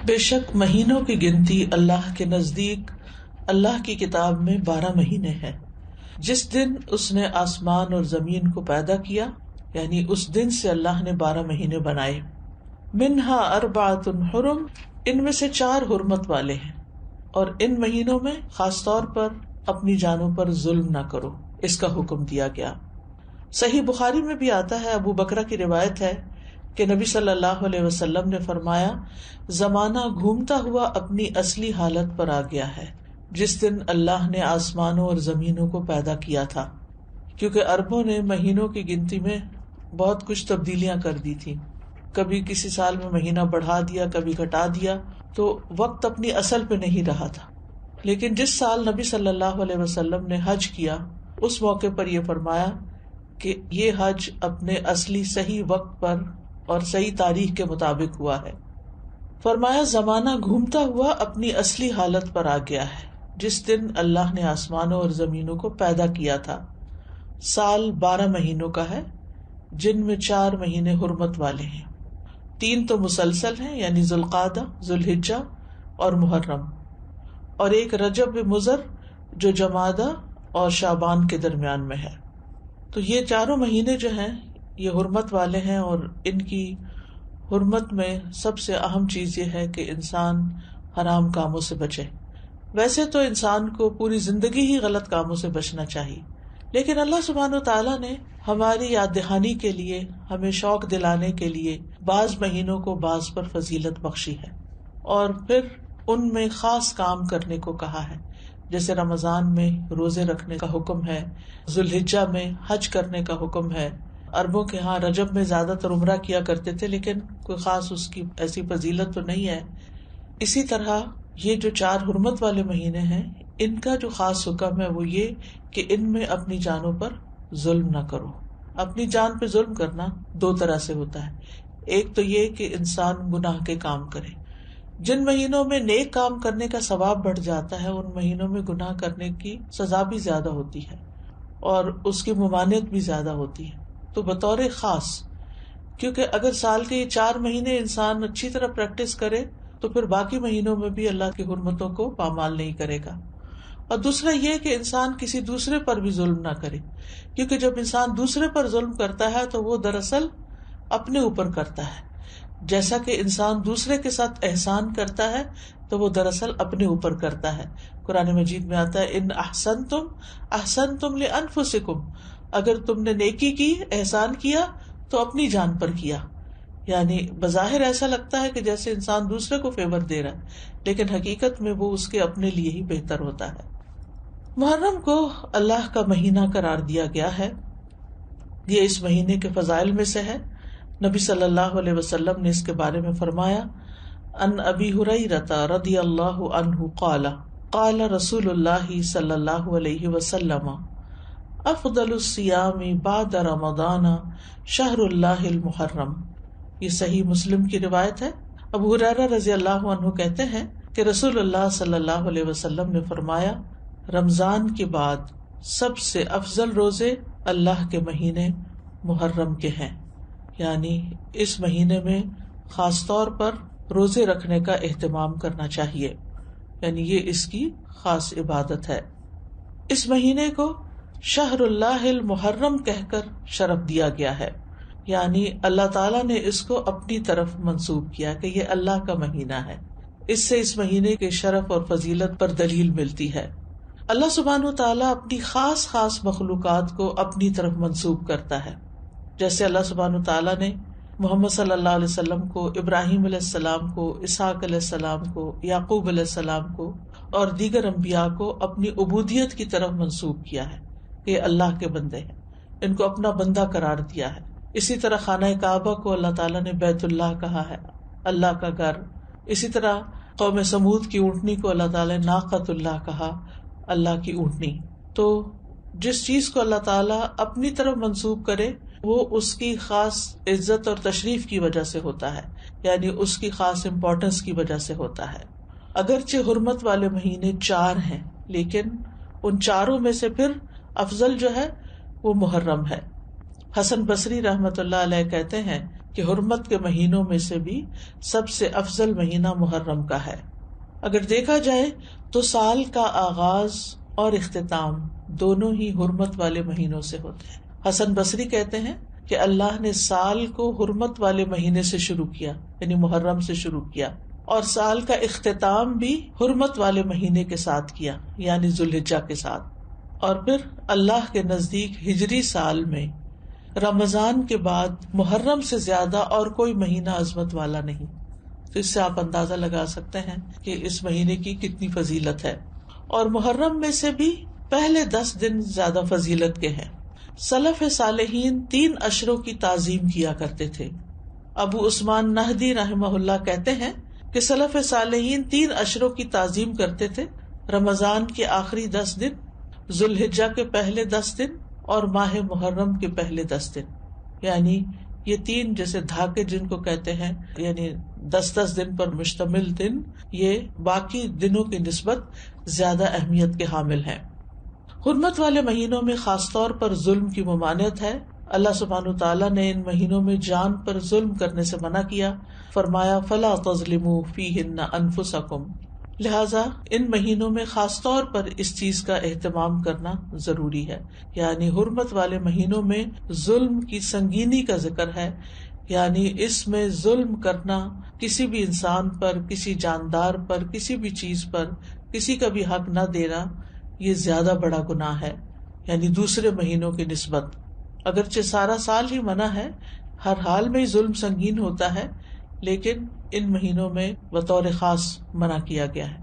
بے شک مہینوں کی گنتی اللہ کے نزدیک اللہ کی کتاب میں 12 مہینے ہیں، جس دن اس نے آسمان اور زمین کو پیدا کیا، یعنی اس دن سے اللہ نے 12 مہینے بنائے۔ منہا اربعۃ حرم، ان میں سے 4 حرمت والے ہیں، اور ان مہینوں میں خاص طور پر اپنی جانوں پر ظلم نہ کرو، اس کا حکم دیا گیا۔ صحیح بخاری میں بھی آتا ہے، ابو بکرہ کی روایت ہے کہ نبی صلی اللہ علیہ وسلم نے فرمایا، زمانہ گھومتا ہوا اپنی اصلی حالت پر آ گیا ہے جس دن اللہ نے آسمانوں اور زمینوں کو پیدا کیا تھا، کیونکہ عربوں نے مہینوں کی گنتی میں بہت کچھ تبدیلیاں کر دی تھی، کبھی کسی سال میں مہینہ بڑھا دیا، کبھی گھٹا دیا، تو وقت اپنی اصل پہ نہیں رہا تھا۔ لیکن جس سال نبی صلی اللہ علیہ وسلم نے حج کیا، اس موقع پر یہ فرمایا کہ یہ حج اپنے اصلی صحیح وقت پر اور صحیح تاریخ کے مطابق ہوا ہے۔ فرمایا زمانہ گھومتا ہوا اپنی اصلی حالت پر آ گیا ہے جس دن اللہ نے آسمانوں اور زمینوں کو پیدا کیا تھا۔ سال 12 مہینوں کا ہے، جن میں 4 مہینے حرمت والے ہیں، 3 تو مسلسل ہیں، یعنی ذوالقعدہ، ذوالحجہ اور محرم، اور ایک رجب مضر جو جمادہ اور شعبان کے درمیان میں ہے۔ تو یہ 4 مہینے جو ہیں یہ حرمت والے ہیں، اور ان کی حرمت میں سب سے اہم چیز یہ ہے کہ انسان حرام کاموں سے بچے۔ ویسے تو انسان کو پوری زندگی ہی غلط کاموں سے بچنا چاہیے، لیکن اللہ سبحانہ و تعالیٰ نے ہماری یاد دہانی کے لیے، ہمیں شوق دلانے کے لیے بعض مہینوں کو بعض پر فضیلت بخشی ہے، اور پھر ان میں خاص کام کرنے کو کہا ہے، جیسے رمضان میں روزے رکھنے کا حکم ہے، ذوالحجہ میں حج کرنے کا حکم ہے۔ عربوں کے ہاں رجب میں زیادہ تر عمرہ کیا کرتے تھے، لیکن کوئی خاص اس کی ایسی فضیلت تو نہیں ہے۔ اسی طرح یہ جو 4 حرمت والے مہینے ہیں، ان کا جو خاص حکم ہے وہ یہ کہ ان میں اپنی جانوں پر ظلم نہ کرو۔ اپنی جان پہ ظلم کرنا 2 طرح سے ہوتا ہے، ایک تو یہ کہ انسان گناہ کے کام کرے۔ جن مہینوں میں نیک کام کرنے کا ثواب بڑھ جاتا ہے، ان مہینوں میں گناہ کرنے کی سزا بھی زیادہ ہوتی ہے اور اس کی ممانعت بھی زیادہ ہوتی ہے۔ تو بطور خاص، کیونکہ اگر سال کے یہ 4 مہینے انسان اچھی طرح پریکٹس کرے تو پھر باقی مہینوں میں بھی اللہ کی حرمتوں کو پامال نہیں کرے گا۔ اور دوسرا یہ کہ انسان کسی دوسرے پر بھی ظلم نہ کرے، کیونکہ جب انسان دوسرے پر ظلم کرتا ہے تو وہ دراصل اپنے اوپر کرتا ہے، جیسا کہ انسان دوسرے کے ساتھ احسان کرتا ہے تو وہ دراصل اپنے اوپر کرتا ہے۔ قرآن مجید میں آتا ہے، ان احسنتم احسنتم لانفسکم، اگر تم نے نیکی کی، احسان کیا تو اپنی جان پر کیا۔ یعنی بظاہر ایسا لگتا ہے کہ جیسے انسان دوسرے کو فیور دے رہا ہے، لیکن حقیقت میں وہ اس کے اپنے لیے ہی بہتر ہوتا ہے۔ محرم کو اللہ کا مہینہ قرار دیا گیا ہے، یہ اس مہینے کے فضائل میں سے ہے۔ نبی صلی اللہ علیہ وسلم نے اس کے بارے میں فرمایا، ان ابی ہریرہ رضی اللہ عنہ قال قال رسول اللہ صلی اللہ علیہ وسلم، افضل الصیام بعد رمضان شہر اللہ المحرم۔ یہ صحیح مسلم کی روایت ہے۔ ابو ہریرہ رضی اللہ عنہ کہتے ہیں کہ رسول اللہ صلی اللہ علیہ وسلم نے فرمایا، رمضان کے بعد سب سے افضل روزے اللہ کے مہینے محرم کے ہیں، یعنی اس مہینے میں خاص طور پر روزے رکھنے کا اہتمام کرنا چاہیے، یعنی یہ اس کی خاص عبادت ہے۔ اس مہینے کو شہر اللہ المحرم کہہ کر شرف دیا گیا ہے، یعنی اللہ تعالیٰ نے اس کو اپنی طرف منسوب کیا کہ یہ اللہ کا مہینہ ہے۔ اس سے اس مہینے کے شرف اور فضیلت پر دلیل ملتی ہے۔ اللہ سبحانہ و تعالیٰ اپنی خاص خاص مخلوقات کو اپنی طرف منسوب کرتا ہے، جیسے اللہ سبحانہ و تعالیٰ نے محمد صلی اللہ علیہ وسلم کو، ابراہیم علیہ السلام کو، اسحاق علیہ السلام کو، یعقوب علیہ السلام کو اور دیگر انبیاء کو اپنی عبودیت کی طرف منسوب کیا ہے کہ یہ اللہ کے بندے ہیں، ان کو اپنا بندہ قرار دیا ہے۔ اسی طرح خانہ کعبہ کو اللہ تعالیٰ نے بیت اللہ کہا ہے، اللہ کا گھر۔ اسی طرح قوم سمود کی اونٹنی کو اللہ تعالیٰ نے ناقۃ اللہ کہا، اللہ کی اونٹنی۔ تو جس چیز کو اللہ تعالیٰ اپنی طرف منسوب کرے وہ اس کی خاص عزت اور تشریف کی وجہ سے ہوتا ہے، یعنی اس کی خاص امپورٹنس کی وجہ سے ہوتا ہے۔ اگرچہ حرمت والے مہینے 4 ہیں، لیکن ان 4 میں سے پھر افضل جو ہے وہ محرم ہے۔ حسن بصری رحمت اللہ علیہ کہتے ہیں کہ حرمت کے مہینوں میں سے بھی سب سے افضل مہینہ محرم کا ہے۔ اگر دیکھا جائے تو سال کا آغاز اور اختتام دونوں ہی حرمت والے مہینوں سے ہوتے ہیں۔ حسن بصری کہتے ہیں کہ اللہ نے سال کو حرمت والے مہینے سے شروع کیا، یعنی محرم سے شروع کیا، اور سال کا اختتام بھی حرمت والے مہینے کے ساتھ کیا، یعنی ذوالحجہ کے ساتھ۔ اور پھر اللہ کے نزدیک ہجری سال میں رمضان کے بعد محرم سے زیادہ اور کوئی مہینہ عظمت والا نہیں۔ تو اس سے آپ اندازہ لگا سکتے ہیں کہ اس مہینے کی کتنی فضیلت ہے۔ اور محرم میں سے بھی پہلے 10 دن زیادہ فضیلت کے ہیں۔ سلف صالحین 3 اشروں کی تعظیم کیا کرتے تھے۔ ابو عثمان نہدی رحمہ اللہ کہتے ہیں کہ سلف صالحین 3 اشروں کی تعظیم کرتے تھے: رمضان کے آخری 10 دن، ذوالحجہ کے پہلے 10 دن اور ماہ محرم کے پہلے 10 دن۔ یعنی یہ 3 جیسے دھاکے جن کو کہتے ہیں، یعنی 10 دن پر مشتمل دن، یہ باقی دنوں کی نسبت زیادہ اہمیت کے حامل ہیں۔ حرمت والے مہینوں میں خاص طور پر ظلم کی ممانعت ہے۔ اللہ سبحانہ تعالیٰ نے ان مہینوں میں جان پر ظلم کرنے سے منع کیا، فرمایا فَلَا تَظْلِمُوا فِيهِنَّ أَنفُسَكُمْ۔ لہذا ان مہینوں میں خاص طور پر اس چیز کا اہتمام کرنا ضروری ہے، یعنی حرمت والے مہینوں میں ظلم کی سنگینی کا ذکر ہے، یعنی اس میں ظلم کرنا، کسی بھی انسان پر، کسی جاندار پر، کسی بھی چیز پر کسی کا بھی حق نہ دینا، یہ زیادہ بڑا گناہ ہے، یعنی دوسرے مہینوں کی نسبت۔ اگرچہ سارا سال ہی منع ہے، ہر حال میں ظلم سنگین ہوتا ہے، لیکن ان مہینوں میں بطور خاص منع کیا گیا ہے۔